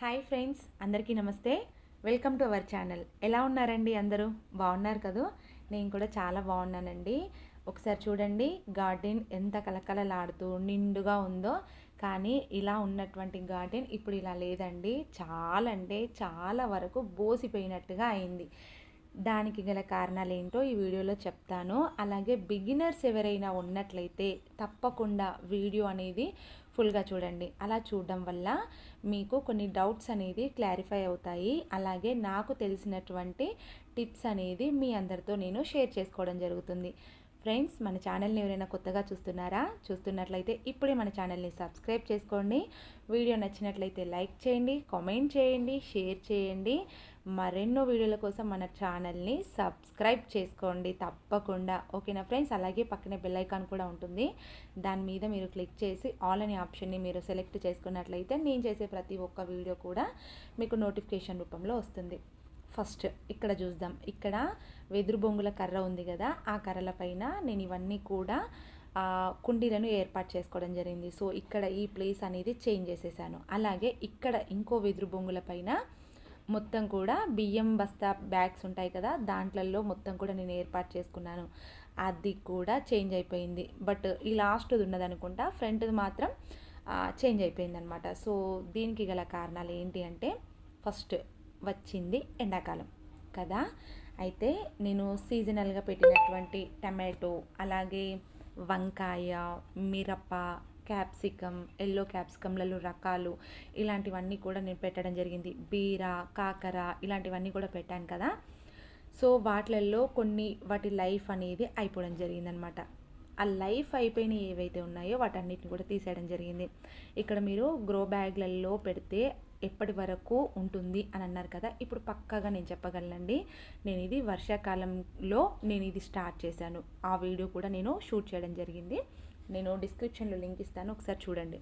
Hi friends, అందరికీ నమస్తే. Welcome to our channel. ఎలా ఉన్నారండి? అందరూ బాగున్నారు కదా? నేను కూడా చాలా బాగున్నానండి. ఒకసారి చూడండి, గార్డెన్ ఎంత కలకలలాడుతూ నిండుగా ఉందో. కానీ ఇలా ఉన్నటువంటి గార్డెన్ ఇప్పుడు ఇలా లేదండి. చాలా అంటే చాలా వరకు బోసిపోయినట్టుగా అయింది. దానికి గల కారణాలు ఏంటో ఈ వీడియోలో చెప్తాను. అలాగే బిగినర్స్ ఎవరైనా ఉన్నట్లయితే తప్పకుండా వీడియో అనేది ఫుల్గా చూడండి. అలా చూడడం వల్ల మీకు కొన్ని డౌట్స్ అనేది క్లారిఫై అవుతాయి. అలాగే నాకు తెలిసినటువంటి టిప్స్ అనేది మీ అందరితో నేను షేర్ చేసుకోవడం జరుగుతుంది. ఫ్రెండ్స్, మన ఛానల్ని ఎవరైనా కొత్తగా చూస్తున్నట్లయితే ఇప్పుడే మన ఛానల్ని సబ్స్క్రైబ్ చేసుకోండి. వీడియో నచ్చినట్లయితే లైక్ చేయండి, కామెంట్ చేయండి, షేర్ చేయండి. మరెన్నో వీడియోల కోసం మన ఛానల్ని సబ్స్క్రైబ్ చేసుకోండి తప్పకుండా. ఓకేనా ఫ్రెండ్స్? అలాగే పక్కనే బెల్ ఐకాన్ కూడా ఉంటుంది. దాని మీద మీరు క్లిక్ చేసి ఆల్ అనే ఆప్షన్ని మీరు సెలెక్ట్ చేసుకున్నట్లయితే నేను చేసే ప్రతి ఒక్క వీడియో కూడా మీకు నోటిఫికేషన్ రూపంలో వస్తుంది. ఫస్ట్ ఇక్కడ చూద్దాం. ఇక్కడ వెదురు బొంగుల కర్ర ఉంది కదా, ఆ కర్రల పైన నేను ఇవన్నీ కూడా కుండీలను ఏర్పాటు చేసుకోవడం జరిగింది. సో ఇక్కడ ఈ ప్లేస్ అనేది చేంజ్ చేసేసాను. అలాగే ఇక్కడ ఇంకో వెదురు బొంగుల పైన మొత్తం కూడా బియ్యం బస్తా బ్యాగ్స్ ఉంటాయి కదా, దాంట్లలో మొత్తం కూడా నేను ఏర్పాటు చేసుకున్నాను. అది కూడా చేంజ్ అయిపోయింది. బట్ ఈ లాస్ట్ది ఉన్నది అనుకుంటా, ఫ్రంట్ది మాత్రం చేంజ్ అయిపోయింది అనమాట. సో దీనికి గల కారణాలు ఏంటి అంటే, ఫస్ట్ వచ్చింది ఎండాకాలం కదా, అయితే నేను సీజనల్గా పెట్టినటువంటి టమాటో, అలాగే వంకాయ, మిరప, క్యాప్సికమ్, ఎల్లో క్యాప్సికమ్లలో రకాలు ఇలాంటివన్నీ కూడా నేను పెట్టడం జరిగింది. బీర, కాకర ఇలాంటివన్నీ కూడా పెట్టాను కదా. సో వాటిలలో వాటి లైఫ్ అనేది అయిపోవడం జరిగిందనమాట. ఆ లైఫ్ అయిపోయిన ఏవైతే ఉన్నాయో వాటన్నిటిని కూడా తీసేయడం జరిగింది. ఇక్కడ మీరు గ్రో బ్యాగ్లలో పెడితే ఎప్పటి వరకు ఉంటుంది అని అన్నారు కదా, ఇప్పుడు పక్కాగా నేను చెప్పగలనండి. నేను ఇది వర్షాకాలంలో నేను ఇది స్టార్ట్ చేశాను. ఆ వీడియో కూడా నేను షూట్ చేయడం జరిగింది. నేను డిస్క్రిప్షన్లో లింక్ ఇస్తాను, ఒకసారి చూడండి.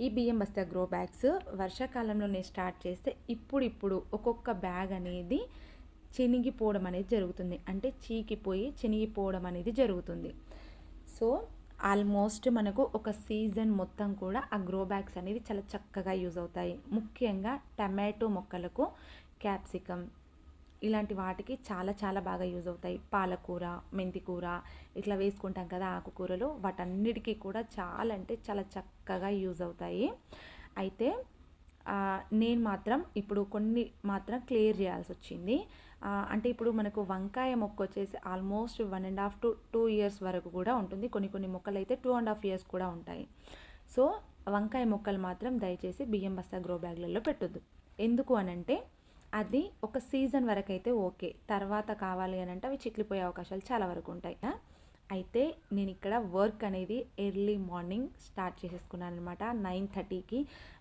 ఈ బియ్యం బస్తా గ్రో బ్యాగ్స్ వర్షాకాలంలో నేను స్టార్ట్ చేస్తే ఇప్పుడు ఒక్కొక్క బ్యాగ్ అనేది చినిగిపోవడం అనేది జరుగుతుంది. అంటే చీకిపోయి చినిగిపోవడం అనేది జరుగుతుంది. సో ఆల్మోస్ట్ మనకు ఒక సీజన్ మొత్తం కూడా ఆ గ్రో బ్యాగ్స్ అనేది చాలా చక్కగా యూజ్ అవుతాయి. ముఖ్యంగా టమాటో మొక్కలకు, క్యాప్సికమ్ ఇలాంటి వాటికి చాలా చాలా బాగా యూజ్ అవుతాయి. పాలకూర, మెంతికూర ఇట్లా వేసుకుంటాం కదా ఆకుకూరలు, వాటన్నిటికీ కూడా చాలా అంటే చాలా చక్కగా యూజ్ అవుతాయి. అయితే నేను మాత్రం ఇప్పుడు కొన్ని మాత్రం క్లియర్ చేయాల్సి వచ్చింది. అంటే ఇప్పుడు మనకు వంకాయ మొక్క వచ్చేసి ఆల్మోస్ట్ 1.5 to 2 years వరకు కూడా ఉంటుంది. కొన్ని మొక్కలు అయితే 2.5 years కూడా ఉంటాయి. సో వంకాయ మొక్కలు మాత్రం దయచేసి బియ్యం బస్తా గ్రో బ్యాగ్లలో పెట్టొద్దు. ఎందుకు అనంటే అది ఒక సీజన్ వరకు అయితే ఓకే, తర్వాత కావాలి అని అంటే అవి చిట్లిపోయే అవకాశాలు చాలా వరకు ఉంటాయి. అయితే నేను ఇక్కడ వర్క్ అనేది ఎర్లీ మార్నింగ్ స్టార్ట్ చేసేసుకున్నాను అనమాట. 9:30కి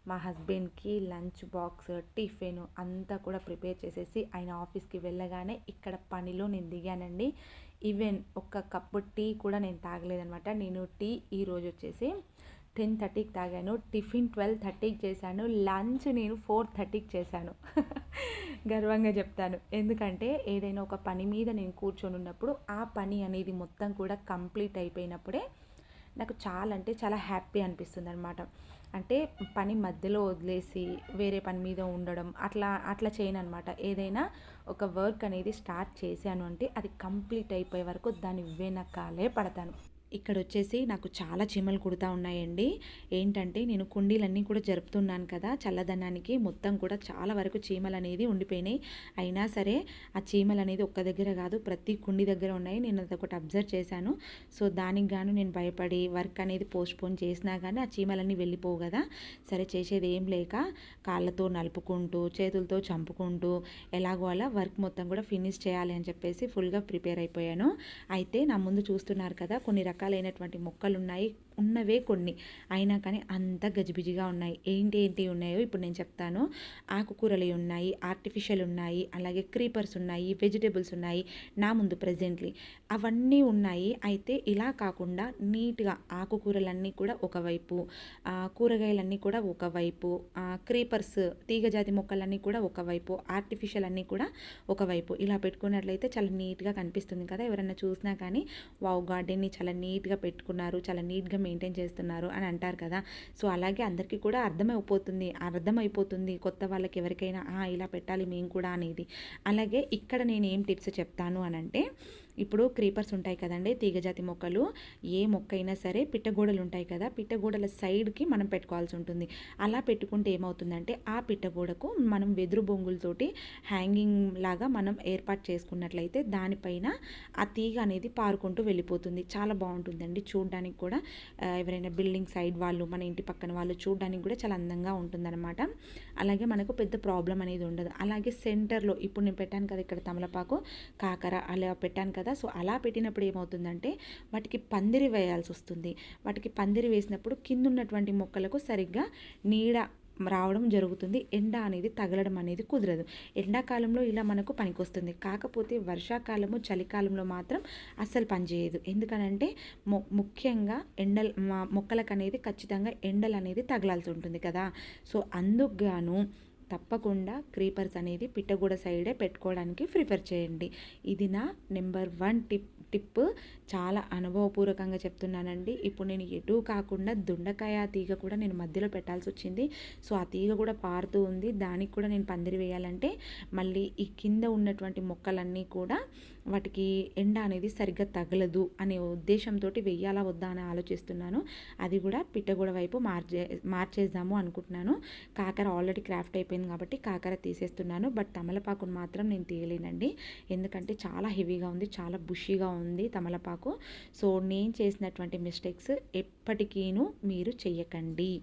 మా హస్బెండ్కి లంచ్ బాక్స్, టిఫిన్ అంతా కూడా ప్రిపేర్ చేసేసి ఆయన ఆఫీస్కి వెళ్ళగానే ఇక్కడ పనిలో నేను దిగానండి. ఈవెన్ ఒక్క కప్పు టీ కూడా నేను తాగలేదనమాట. నేను టీ ఈరోజు వచ్చేసి 10:30కి తాగాను, టిఫిన్ 12:30కి చేశాను, లంచ్ నేను 4:30కి చేశాను. గర్వంగా చెప్తాను. ఎందుకంటే ఏదైనా ఒక పని మీద నేను కూర్చొని ఉన్నప్పుడు ఆ పని అనేది మొత్తం కూడా కంప్లీట్ అయిపోయినప్పుడే నాకు చాలా అంటే చాలా హ్యాపీ అనిపిస్తుంది అనమాట. అంటే పని మధ్యలో వదిలేసి వేరే పని మీద ఉండడం అట్లా చేయను అనమాట. ఏదైనా ఒక వర్క్ అనేది స్టార్ట్ చేశాను అంటే అది కంప్లీట్ అయిపోయే వరకు దాని వెనకాలే పడతాను. ఇక్కడ వచ్చేసి నాకు చాలా చీమలు కుడుతూ ఉన్నాయండి. ఏంటంటే నేను కుండీలన్నీ కూడా జరుపుతున్నాను కదా, చల్లదనానికి మొత్తం కూడా చాలా వరకు చీమలు అనేది ఉండిపోయినాయి. అయినా సరే ఆ చీమలు అనేది ఒక్క దగ్గర కాదు, ప్రతి కుండీ దగ్గర ఉన్నాయి. నేను అదొకటి అబ్జర్వ్ చేశాను. సో దానికి గాను నేను భయపడి వర్క్ అనేది పోస్ట్పోన్ చేసినా కానీ ఆ చీమలన్నీ వెళ్ళిపోవు కదా. సరే చేసేది ఏం లేక కాళ్ళతో నలుపుకుంటూ, చేతులతో చంపుకుంటూ ఎలాగో అలా వర్క్ మొత్తం కూడా ఫినిష్ చేయాలి అని చెప్పేసి ఫుల్గా ప్రిపేర్ అయిపోయాను. అయితే నా ముందు చూస్తున్నారు కదా, కొన్ని రకాలైనటువంటి మొక్కలు ఉన్నాయి, ఉన్నవే కొన్ని, అయినా కానీ అంత గజిబిజిగా ఉన్నాయి. ఏంటి ఉన్నాయో ఇప్పుడు నేను చెప్తాను. ఆకుకూరలు ఉన్నాయి, ఆర్టిఫిషియల్ ఉన్నాయి, అలాగే క్రీపర్స్ ఉన్నాయి, వెజిటేబుల్స్ ఉన్నాయి నా ముందు ప్రజెంట్లీ, అవన్నీ ఉన్నాయి. అయితే ఇలా కాకుండా నీట్గా ఆకుకూరలన్నీ కూడా ఒకవైపు, కూరగాయలన్నీ కూడా ఒకవైపు, క్రీపర్స్ తీగజాతి మొక్కలన్నీ కూడా ఒకవైపు, ఆర్టిఫిషియల్ అన్నీ కూడా ఒకవైపు ఇలా పెట్టుకున్నట్లయితే చాలా నీట్గా కనిపిస్తుంది కదా. ఎవరైనా చూసినా కానీ వావ్, గార్డెన్ని చాలా నీట్గా పెట్టుకున్నారు, చాలా నీట్గా మెయింటైన్ చేస్తున్నారు అని అంటారు కదా. సో అలాగే అందరికీ కూడా అర్థమైపోతుంది కొత్త వాళ్ళకి ఎవరికైనా ఇలా పెట్టాలి మేము కూడా అనేది. అలాగే ఇక్కడ నేను ఏం టిప్స్ చెప్తాను అని అంటే, ఇప్పుడు క్రీపర్స్ ఉంటాయి కదండి, తీగజాతి మొక్కలు. ఏ మొక్క అయినా సరే పిట్టగోడలు ఉంటాయి కదా, పిట్టగోడల సైడ్కి మనం పెట్టుకోవాల్సి ఉంటుంది. అలా పెట్టుకుంటే ఏమవుతుందంటే ఆ పిట్టగోడకు మనం వెదురు బొంగులతోటి హ్యాంగింగ్ లాగా మనం ఏర్పాటు చేసుకున్నట్లయితే దానిపైన ఆ తీగ అనేది పారుకుంటూ వెళ్ళిపోతుంది. చాలా బాగుంటుందండి చూడడానికి కూడా. ఎవరైనా బిల్డింగ్ సైడ్ వాళ్ళు, మన ఇంటి పక్కన వాళ్ళు చూడడానికి కూడా చాలా అందంగా ఉంటుందన్నమాట. అలాగే మనకు పెద్ద ప్రాబ్లం అనేది ఉండదు. అలాగే సెంటర్లో ఇప్పుడు నేను పెట్టాను కదా ఇక్కడ తమలపాకు, కాకర అలా పెట్టాను కదా. సో అలా పెట్టినప్పుడు ఏమవుతుందంటే వాటికి పందిరి వేయాల్సి వస్తుంది. వాటికి పందిరి వేసినప్పుడు కింద ఉన్నటువంటి మొక్కలకు సరిగ్గా నీడ రావడం జరుగుతుంది. ఎండ అనేది తగలడం అనేది కుదరదు. ఎండాకాలంలో ఇలా మనకు పనికొస్తుంది. కాకపోతే వర్షాకాలము, చలికాలంలో మాత్రం అస్సలు పనిచేయదు. ఎందుకనంటే ముఖ్యంగా మొక్కలకు అనేది ఖచ్చితంగా ఎండలు అనేది తగలాల్సి ఉంటుంది కదా. సో అందుకు గాను తప్పకుండా క్రీపర్స్ అనేది పిట్టగూడ సైడే పెట్టుకోవడానికి ప్రిఫర్ చేయండి. ఇది నా నెంబర్ 1 టిప్. చాలా అనుభవపూర్వకంగా చెప్తున్నానండి. ఇప్పుడు నేను ఎటు కాకుండా దొండకాయ తీగ కూడా నేను మధ్యలో పెట్టాల్సి వచ్చింది. సో ఆ తీగ కూడా పారుతూ ఉంది. దానికి కూడా నేను పందిరి వేయాలంటే మళ్ళీ ఈ కింద ఉన్నటువంటి మొక్కలన్నీ కూడా వాటికి ఎండ అనేది సరిగ్గా తగలదు అనే ఉద్దేశంతో వెయ్యాలా వద్దా అని ఆలోచిస్తున్నాను. అది కూడా పిట్టగూడ వైపు మార్చేద్దాము అనుకుంటున్నాను. కాకర ఆల్రెడీ క్రాఫ్ట్ అయిపోయింది కాబట్టి కాకర తీసేస్తున్నాను. బట్ తమలపాకును మాత్రం నేను తీయలేనండి. ఎందుకంటే చాలా హెవీగా ఉంది, చాలా బుషీగా ఉంది తమలపాకు. సో నేను చేసినటువంటి మిస్టేక్స్ ఎప్పటికీను మీరు చెయ్యకండి.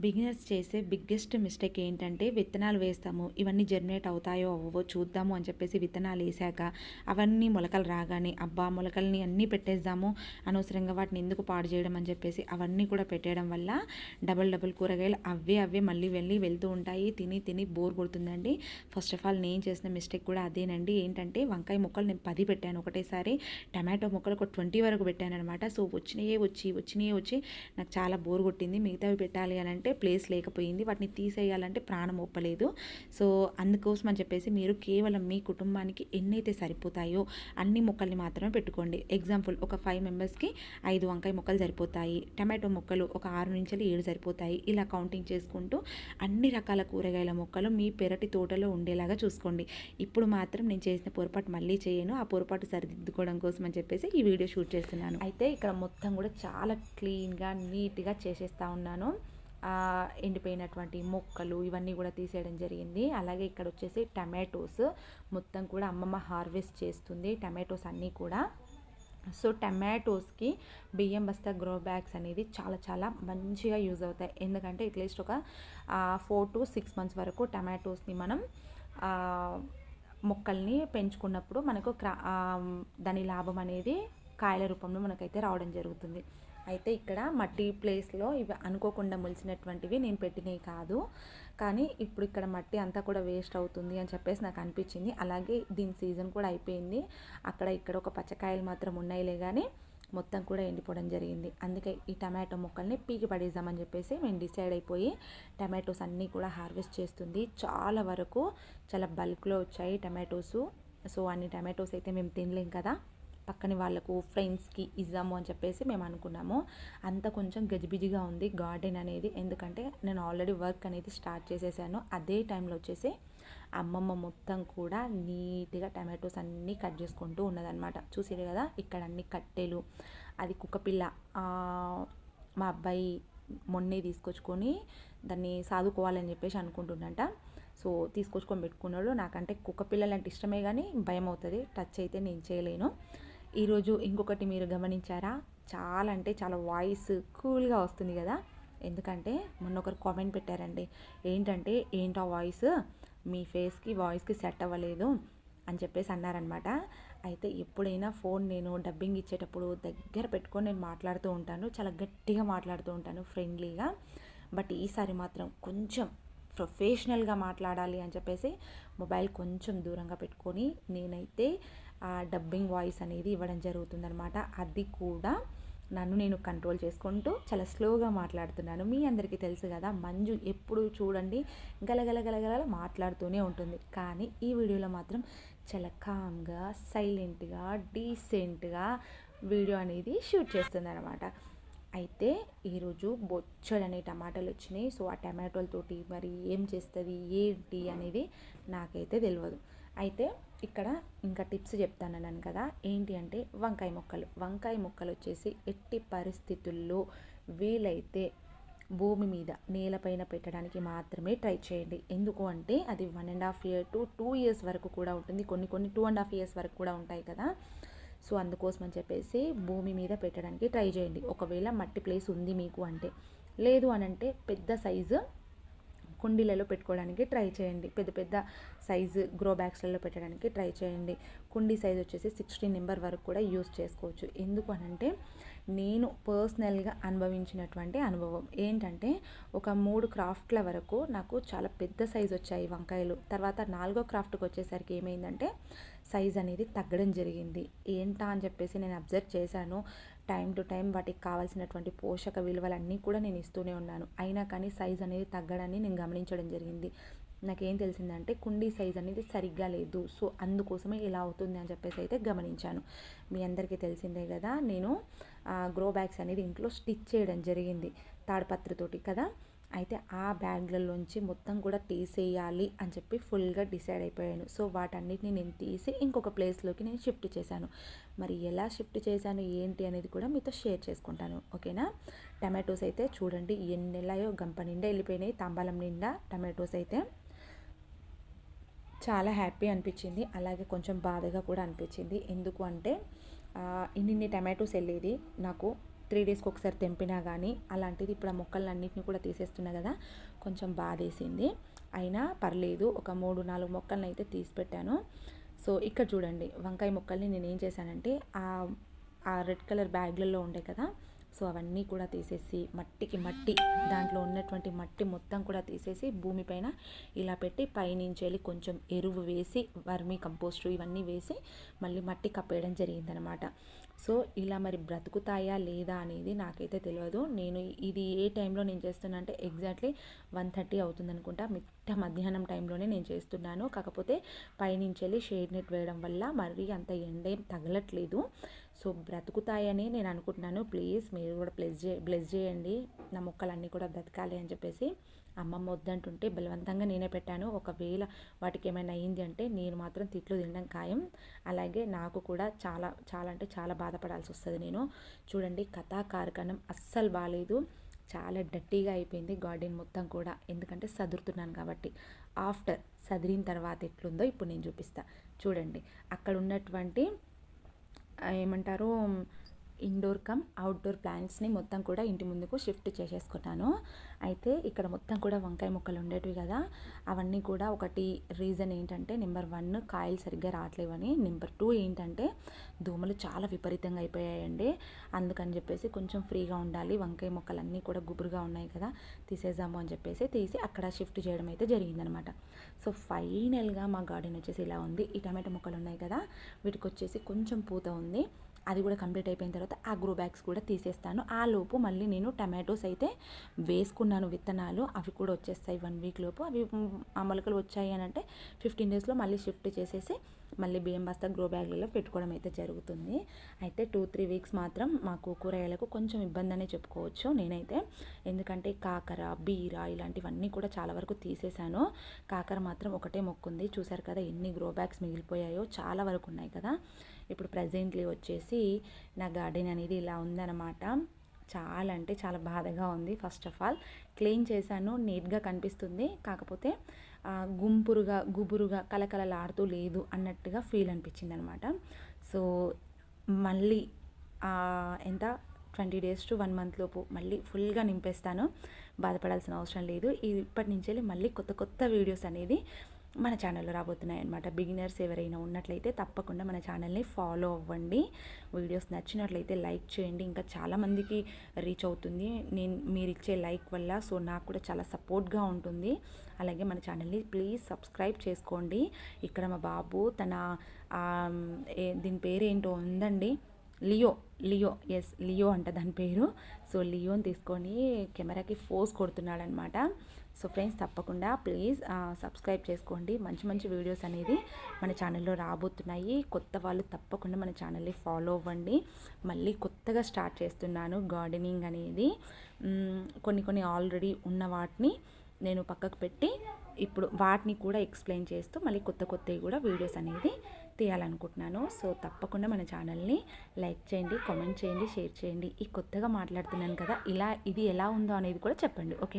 బిగినర్స్ చేసే బిగ్గెస్ట్ మిస్టేక్ ఏంటంటే విత్తనాలు వేస్తాము, ఇవన్నీ జర్మినేట్ అవుతాయో అవ్వవో చూద్దాము అని చెప్పేసి విత్తనాలు వేసాక అవన్నీ మొలకలు రాగానే మొలకల్ని అన్నీ పెట్టేద్దాము, అనవసరంగా వాటిని ఎందుకు పాడు చేయడం అని చెప్పేసి అవన్నీ కూడా పెట్టేయడం వల్ల డబల్ కూరగాయలు అవే మళ్ళీ వెళ్తూ ఉంటాయి. తిని బోర్ కొడుతుందండి. ఫస్ట్ ఆఫ్ ఆల్ నేను చేసిన మిస్టేక్ కూడా అదేనండి. ఏంటంటే వంకాయ మొక్కలు నేను 10 పెట్టాను ఒకటేసారి, టమాటో మొక్కలు ఒక 20 వరకు పెట్టాను అనమాట. సో వచ్చినాయే వచ్చి నాకు చాలా బోర్ కొట్టింది. మిగతావి పెట్టాలి అని అంటే ప్లేస్ లేకపోయింది, వాటిని తీసేయాలంటే ప్రాణం ఒప్పలేదు. సో అందుకోసం అని చెప్పేసి మీరు కేవలం మీ కుటుంబానికి ఎన్నైతే సరిపోతాయో అన్ని మొక్కల్ని మాత్రమే పెట్టుకోండి. ఎగ్జాంపుల్ ఒక 5 మెంబర్స్కి 5 వంకాయ మొక్కలు సరిపోతాయి, టమాటో మొక్కలు ఒక 6 నుంచి 7 సరిపోతాయి. ఇలా కౌంటింగ్ చేసుకుంటూ అన్ని రకాల కూరగాయల మొక్కలు మీ పెరటి తోటలో ఉండేలాగా చూసుకోండి. ఇప్పుడు మాత్రం నేను చేసిన పొరపాటు మళ్ళీ చేయను. ఆ పొరపాటు సరిదిద్దుకోవడం కోసం అని చెప్పేసి ఈ వీడియో షూట్ చేస్తున్నాను. అయితే ఇక్కడ మొత్తం కూడా చాలా క్లీన్గా నీట్గా చేసేస్తూ ఉన్నాను. ఎండిపోయినటువంటి మొక్కలు ఇవన్నీ కూడా తీసేయడం జరిగింది. అలాగే ఇక్కడ వచ్చేసి టమాటోస్ మొత్తం కూడా అమ్మమ్మ హార్వెస్ట్ చేస్తుంది, టమాటోస్ అన్నీ కూడా. సో టమాటోస్కి బియ్యం బస్తా గ్రో బ్యాగ్స్ అనేది చాలా మంచిగా యూజ్ అవుతాయి. ఎందుకంటే అట్లీస్ట్ ఒక 4 to 6 months వరకు టమాటోస్ని మనం మొక్కల్ని పెంచుకున్నప్పుడు మనకు దాని లాభం అనేది కాయల రూపంలో మనకైతే రావడం జరుగుతుంది. అయితే ఇక్కడ మట్టి ప్లేస్లో ఇవి అనుకోకుండా మొలిచినటువంటివి నేను పెట్టినవి కాదు, కానీ ఇప్పుడు ఇక్కడ మట్టి అంతా కూడా వేస్ట్ అవుతుంది అని చెప్పేసి నాకు అనిపించింది. అలాగే దీని సీజన్ కూడా అయిపోయింది. ఇక్కడ ఒక పచ్చకాయలు మాత్రం ఉన్నాయిలే కానీ మొత్తం కూడా ఎండిపోవడం జరిగింది. అందుకే ఈ టమాటో మొక్కల్ని పీకి పడేద్దామని చెప్పేసి మేము డిసైడ్ అయిపోయి టమాటోస్ అన్నీ కూడా హార్వెస్ట్ చేస్తుంది. చాలా వరకు చాలా బల్క్లో వచ్చాయి టమాటోసు. సో అన్ని టమాటోస్ అయితే మేము తినలేం కదా, పక్కన వాళ్ళకు ఫ్రెండ్స్కి ఇద్దాము అని చెప్పేసి మేము అనుకున్నాము. అంత కొంచెం గజిబిజిగా ఉంది గార్డెన్ అనేది. ఎందుకంటే నేను ఆల్రెడీ వర్క్ అనేది స్టార్ట్ చేసేసాను. అదే టైంలో వచ్చేసి అమ్మమ్మ మొత్తం కూడా నీట్గా టమాటోస్ అన్నీ కట్ చేసుకుంటూ ఉన్నదనమాట. చూసారు కదా ఇక్కడ అన్ని కట్టెలు, అది కుక్కపిల్ల మా అబ్బాయి మొన్నే తీసుకొచ్చుకొని దాన్ని సాదుకోవాలని చెప్పేసి అనుకుంటున్నట. సో తీసుకొచ్చుకొని పెట్టుకున్నాడు. నాకంటే కుక్క పిల్లలు అంటే ఇష్టమే కానీ భయం అవుతుంది, టచ్ అయితే నేను చేయలేను. ఈరోజు ఇంకొకటి మీరు గమనించారా, చాలా అంటే చాలా వాయిస్ కూల్గా వస్తుంది కదా. ఎందుకంటే మొన్న ఒకరు కామెంట్ పెట్టారండి, ఏంటా వాయిస్ మీ ఫేస్కి వాయిస్కి సెట్ అవ్వలేదు అని చెప్పేసి అన్నారనమాట. అయితే ఎప్పుడైనా ఫోన్ నేను డబ్బింగ్ ఇచ్చేటప్పుడు దగ్గర పెట్టుకొని నేను మాట్లాడుతూ ఉంటాను, చాలా గట్టిగా మాట్లాడుతూ ఉంటాను ఫ్రెండ్లీగా. బట్ ఈసారి మాత్రం కొంచెం ప్రొఫెషనల్గా మాట్లాడాలి అని చెప్పేసి మొబైల్ కొంచెం దూరంగా పెట్టుకొని నేనైతే ఆ డబ్బింగ్ వాయిస్ అనేది ఇవ్వడం జరుగుతుందనమాట. అది కూడా నన్ను నేను కంట్రోల్ చేసుకుంటూ చాలా స్లోగా మాట్లాడుతున్నాను. మీ అందరికీ తెలుసు కదా, మంజు ఎప్పుడు చూడండి గలగల మాట్లాడుతూనే ఉంటుంది. కానీ ఈ వీడియోలో మాత్రం చాలా కామ్గా, సైలెంట్గా, డీసెంట్గా వీడియో అనేది షూట్ చేస్తుంది అనమాట. అయితే ఈరోజు బొచ్చడనే టమాటాలు వచ్చినాయి. సో ఆ టమాటోలతోటి మరి ఏం చేస్తుంది ఏంటి అనేది నాకైతే తెలియదు. అయితే ఇక్కడ ఇంకా టిప్స్ చెప్తానన్నాను కదా, ఏంటి అంటే వంకాయ ముక్కలు వచ్చేసి ఎట్టి పరిస్థితుల్లో వీలైతే భూమి మీద నేలపైన పెట్టడానికి మాత్రమే ట్రై చేయండి. ఎందుకు అంటే అది 1.5 year to 2 years వరకు కూడా ఉంటుంది. కొన్ని 2.5 years వరకు కూడా ఉంటాయి కదా. సో అందుకోసం అని చెప్పేసి భూమి మీద పెట్టడానికి ట్రై చేయండి. ఒకవేళ మట్టి ప్లేస్ ఉంది మీకు అంటే, లేదు అని అంటే పెద్ద సైజు కుండీలలో పెట్టుకోవడానికి ట్రై చేయండి. పెద్ద పెద్ద సైజు గ్రో బ్యాగ్స్లలో పెట్టడానికి ట్రై చేయండి. కుండీ సైజ్ వచ్చేసి 16 నెంబర్ వరకు కూడా యూస్ చేసుకోవచ్చు. ఎందుకు అనంటే నేను పర్సనల్గా అనుభవించినటువంటి అనుభవం ఏంటంటే, ఒక 3 క్రాఫ్ట్ల వరకు నాకు చాలా పెద్ద సైజు వచ్చాయి వంకాయలు. తర్వాత 4వ క్రాఫ్ట్కి వచ్చేసరికి ఏమైందంటే సైజ్ అనేది తగ్గడం జరిగింది. ఏంటా అని చెప్పేసి నేను అబ్జర్వ్ చేశాను. టైం టు టైం వాటికి కావాల్సినటువంటి పోషక విలువలన్నీ కూడా నేను ఇస్తూనే ఉన్నాను. అయినా కానీ సైజ్ అనేది తగ్గడాన్ని నేను గమనించడం జరిగింది. నాకేం తెలిసిందంటే కుండీ సైజ్ అనేది సరిగ్గా లేదు. సో అందుకోసమే ఇలా అవుతుంది అని చెప్పేసి అయితే గమనించాను. మీ అందరికీ తెలిసిందే కదా, నేను గ్రో బ్యాగ్స్ అనేది ఇంట్లో స్టిచ్ చేయడం జరిగింది తాడుపత్రితోటి కదా. అయితే ఆ బ్యాగ్లలోంచి మొత్తం కూడా తీసేయాలి అని చెప్పి ఫుల్గా డిసైడ్ అయిపోయాను. సో వాటన్నిటిని నేను తీసి ఇంకొక ప్లేస్లోకి నేను షిఫ్ట్ చేశాను. మరి ఎలా షిఫ్ట్ చేశాను ఏంటి అనేది కూడా మీతో షేర్ చేసుకుంటాను, ఓకేనా. టమాటోస్ అయితే చూడండి ఎన్ని వెళ్ళాయో, గంప నిండా వెళ్ళిపోయినాయి, తాంబాలం నిండా టమాటోస్ అయితే. చాలా హ్యాపీ అనిపించింది, అలాగే కొంచెం బాధగా కూడా అనిపించింది. ఎందుకు అంటే ఇన్ని టమాటోస్ వెళ్ళేది నాకు 3 డేస్కి ఒకసారి తెంపినా కానీ, అలాంటిది ఇప్పుడు ఆ మొక్కలన్నింటినీ కూడా తీసేస్తున్నా కదా, కొంచెం బాధేసింది. అయినా పర్లేదు, ఒక 3-4 మొక్కలను అయితే తీసి పెట్టాను. సో ఇక్కడ చూడండి వంకాయ మొక్కల్ని నేను ఏం చేశానంటే ఆ రెడ్ కలర్ బ్యాగ్లలో ఉండే కదా, సో అవన్నీ కూడా తీసేసి మట్టి దాంట్లో ఉన్నటువంటి మట్టి మొత్తం కూడా తీసేసి భూమిపైన ఇలా పెట్టి పైనుంచి వెళ్ళి కొంచెం ఎరువు వేసి వర్మీ కంపోస్ట్ ఇవన్నీ వేసి మళ్ళీ మట్టి కప్పేయడం జరిగిందనమాట. సో ఇలా మరి బ్రతుకుతాయా లేదా అనేది నాకైతే తెలియదు. నేను ఇది ఏ టైంలో నేను చేస్తున్నా అంటే ఎగ్జాక్ట్లీ 1:30 అవుతుంది అనుకుంటా. మిట్ట మధ్యాహ్నం టైంలోనే నేను చేస్తున్నాను. కాకపోతే పైనుంచి వెళ్ళి షేడ్ నెట్ వేయడం వల్ల మరీ అంత ఎండేం తగలట్లేదు. సో బ్రతుకుతాయని నేను అనుకుంటున్నాను. ప్లీజ్ మీరు కూడా బ్లెస్ చేయండి, నా మొక్కలన్నీ కూడా బ్రతకాలి అని చెప్పేసి. అమ్మమ్మ వద్దంటుంటే బలవంతంగా నేనే పెట్టాను. ఒకవేళ వాటికి ఏమైనా అయ్యింది అంటే నేను మాత్రం తిట్లు తినడం ఖాయం. అలాగే నాకు కూడా చాలా చాలా అంటే చాలా బాధపడాల్సి వస్తుంది. నేను చూడండి కథా కార్ఖానం అస్సలు బాగాలేదు, చాలా డర్టీగా అయిపోయింది గార్డెన్ మొత్తం కూడా. ఎందుకంటే సదురుతున్నాను కాబట్టి. ఆఫ్టర్ సదిరిన తర్వాత ఎట్లుందో ఇప్పుడు నేను చూపిస్తా. చూడండి అక్కడ ఉన్నటువంటి ఏమంటారు ఇండోర్ కమ్ అవుట్డోర్ ప్లాంట్స్ని మొత్తం కూడా ఇంటి ముందుకు షిఫ్ట్ చేసేసుకున్నాను. అయితే ఇక్కడ మొత్తం కూడా వంకాయ మొక్కలు ఉండేటివి కదా, అవన్నీ కూడా ఒకటి రీజన్ ఏంటంటే నెంబర్ 1 కాయలు సరిగ్గా రావట్లేవని, నెంబర్ 2 ఏంటంటే దోమలు చాలా విపరీతంగా అయిపోయాయండి. అందుకని చెప్పేసి కొంచెం ఫ్రీగా ఉండాలి, వంకాయ మొక్కలన్నీ కూడా గుబురుగా ఉన్నాయి కదా, తీసేద్దాము అని చెప్పేసి తీసి అక్కడ షిఫ్ట్ చేయడం అయితే జరిగిందనమాట. సో ఫైనల్గా మా గార్డెన్ వచ్చేసి ఇలా ఉంది. ఈ టమాటో మొక్కలు ఉన్నాయి కదా, వీటికి వచ్చేసి కొంచెం పూత ఉంది. అది కూడా కంప్లీట్ అయిపోయిన తర్వాత ఆ గ్రో బ్యాగ్స్ కూడా తీసేస్తాను. ఆ లోపు మళ్ళీ నేను టమాటోస్ అయితే వేసుకున్నాను విత్తనాలు, అవి కూడా వచ్చేస్తాయి 1 వీక్ లోపు. అవి ఆ మొలకలు వచ్చాయి అని అంటే 15 డేస్లో మళ్ళీ షిఫ్ట్ చేసేసి మళ్ళీ బియ్యం బస్తా గ్రో బ్యాగ్లలో పెట్టుకోవడం అయితే జరుగుతుంది. అయితే 2-3 వీక్స్ మాత్రం మాకు కూరగాయలకు కొంచెం ఇబ్బంది అనే చెప్పుకోవచ్చు నేనైతే. ఎందుకంటే కాకర, బీర ఇలాంటివన్నీ కూడా చాలా వరకు తీసేశాను. కాకర మాత్రం ఒకటే మొక్కుంది. చూసారు కదా ఎన్ని గ్రో బ్యాగ్స్ మిగిలిపోయాయో, చాలా వరకు ఉన్నాయి కదా. ఇప్పుడు ప్రజెంట్లీ వచ్చేసి నా గార్డెన్ అనేది ఇలా ఉందన్నమాట. చాలా అంటే చాలా బాధగా ఉంది. ఫస్ట్ ఆఫ్ ఆల్ క్లీన్ చేశాను, నీట్గా కనిపిస్తుంది. కాకపోతే గుబురుగా కలకలలాడుతూ లేదు అన్నట్టుగా ఫీల్ అనిపించింది అనమాట. సో మళ్ళీ ఎంత 20 డేస్ టు 1 మంత్ లోపు మళ్ళీ ఫుల్గా నింపేస్తాను. బాధపడాల్సిన అవసరం లేదు. ఇప్పటి నుంచి మళ్ళీ కొత్త వీడియోస్ అనేది మన ఛానల్లో రాబోతున్నాయి అనమాట. బిగినర్స్ ఎవరైనా ఉన్నట్లయితే తప్పకుండా మన ఛానల్ని ఫాలో అవ్వండి. వీడియోస్ నచ్చినట్లయితే లైక్ చేయండి, ఇంకా చాలామందికి రీచ్ అవుతుంది మీరు ఇచ్చే లైక్ వల్ల. సో నాకు కూడా చాలా సపోర్ట్గా ఉంటుంది. అలాగే మన ఛానల్ని ప్లీజ్ సబ్స్క్రైబ్ చేసుకోండి. ఇక్కడ మా బాబు తన దీని పేరు ఏంటో ఉందండి, లియో ఎస్ లియో అంట దాని పేరు. సో లియోని తీసుకొని కెమెరాకి ఫోజ్ కొడుతున్నాడు అనమాట. సో ఫ్రెండ్స్, తప్పకుండా ప్లీజ్ సబ్స్క్రైబ్ చేసుకోండి. మంచి మంచి వీడియోస్ అనేది మన ఛానల్లో రాబోతున్నాయి. కొత్త వాళ్ళు తప్పకుండా మన ఛానల్ని ఫాలో అవ్వండి. మళ్ళీ కొత్తగా స్టార్ట్ చేస్తున్నాను గార్డెనింగ్ అనేది. కొన్ని ఆల్రెడీ ఉన్న వాటిని నేను పక్కకు పెట్టి ఇప్పుడు వాటిని కూడా ఎక్స్ప్లెయిన్ చేస్తూ మళ్ళీ కొత్తవి కూడా వీడియోస్ అనేది తీయాలనుకుంటున్నాను. సో తప్పకుండా మన ఛానల్ని లైక్ చేయండి, కామెంట్ చేయండి, షేర్ చేయండి. ఈ కొత్తగా మాట్లాడుతున్నాను కదా, ఇది ఎలా ఉందో అనేది కూడా చెప్పండి. ఓకే.